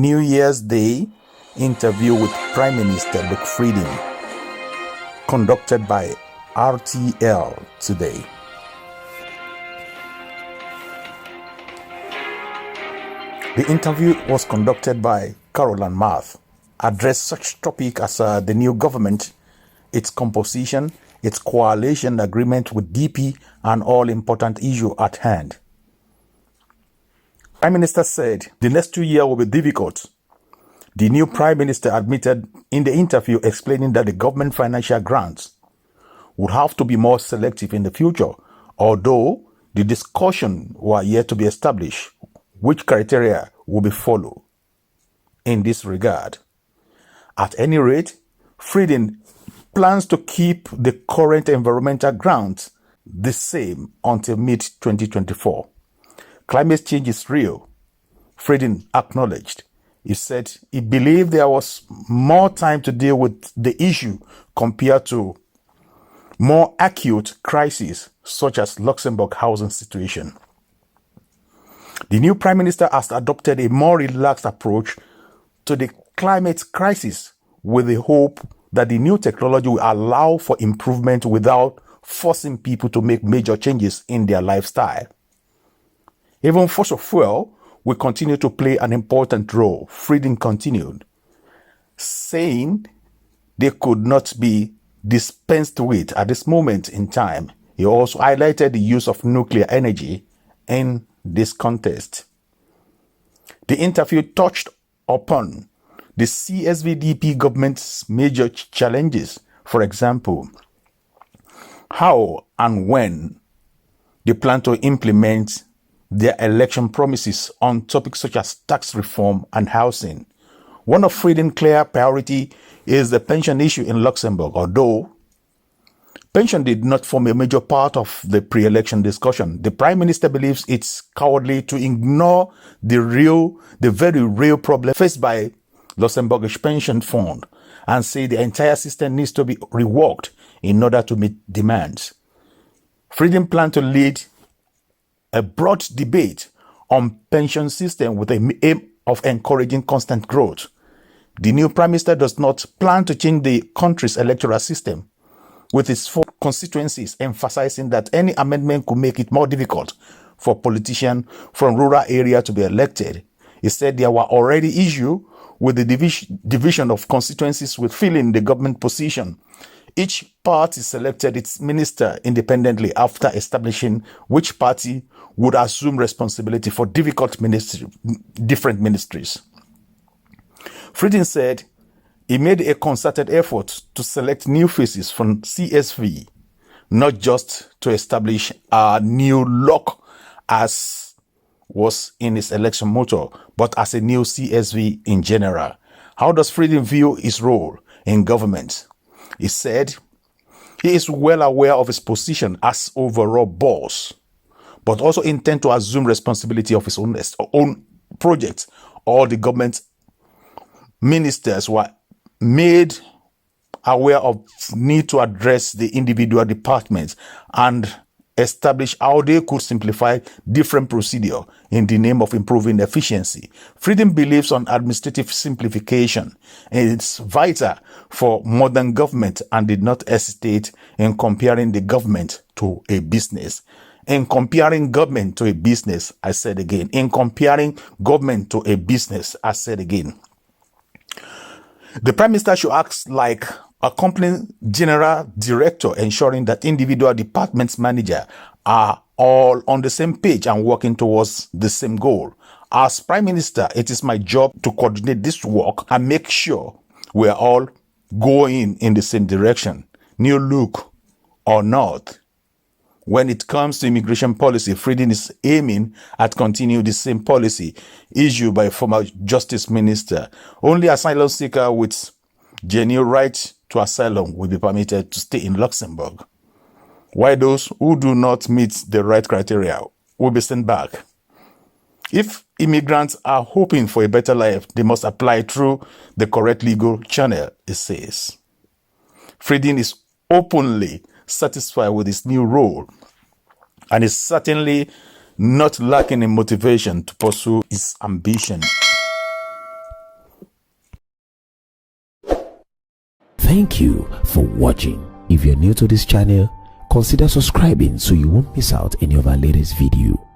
New Year's Day interview with Prime Minister Luk Frieden, conducted by RTL today. The interview was conducted by Caroline Marth, addressed such topics as the new government, its composition, its coalition agreement with DP, and all important issues at hand. Prime Minister said the next 2 years will be difficult. The new Prime Minister admitted in the interview, explaining that the government financial grants would have to be more selective in the future, although the discussion were yet to be established which criteria will be followed in this regard. At any rate, Frieden plans to keep the current environmental grants the same until mid-2024. Climate change is real, Frieden acknowledged. He said he believed there was more time to deal with the issue compared to more acute crises such as Luxembourg housing situation. The new Prime Minister has adopted a more relaxed approach to the climate crisis with the hope that the new technology will allow for improvement without forcing people to make major changes in their lifestyle. Even fossil fuel will continue to play an important role, Frieden continued, saying they could not be dispensed with at this moment in time. He also highlighted the use of nuclear energy in this context. The interview touched upon the CSVDP government's major challenges, for example, how and when they plan to implement their election promises on topics such as tax reform and housing. One of Frieden's clear priority is the pension issue in Luxembourg, although pension did not form a major part of the pre-election discussion. The Prime Minister believes it's cowardly to ignore the very real problem faced by Luxembourgish pension fund and say the entire system needs to be reworked in order to meet demands. Frieden planned to lead a broad debate on pension system with the aim of encouraging constant growth. The new Prime Minister does not plan to change the country's electoral system, with its 4 constituencies emphasizing that any amendment could make it more difficult for politicians from rural areas to be elected. He said there were already issues with the division of constituencies with filling the government position. Each party selected its minister independently after establishing which party would assume responsibility for different ministries. Frieden said he made a concerted effort to select new faces from CSV, not just to establish a new Luk as was in his election motto, but as a new CSV in general. How does Frieden view his role in government? He said he is well aware of his position as overall boss, but also intends to assume responsibility of his own projects. All the government ministers were made aware of need to address the individual departments and establish how they could simplify different procedures in the name of improving efficiency. Frieden believes on administrative simplification, and it's vital for modern government, and did not hesitate in comparing the government to a business. In comparing government to a business, I said again. In comparing government to a business, I said again. The Prime Minister should act like a company general director, ensuring that individual departments manager are all on the same page and working towards the same goal. As Prime Minister, it is my job to coordinate this work and make sure we are all going in the same direction. New Luk or not. When it comes to immigration policy, Frieden is aiming at continuing the same policy issued by former Justice Minister. Only asylum seekers with genuine right to asylum will be permitted to stay in Luxembourg, while those who do not meet the right criteria will be sent back. If immigrants are hoping for a better life, they must apply through the correct legal channel, it says. Frieden is openly satisfied with his new role and is certainly not lacking in motivation to pursue his ambition. Thank you for watching. If you're new to this channel, consider subscribing so you won't miss out any of our latest video.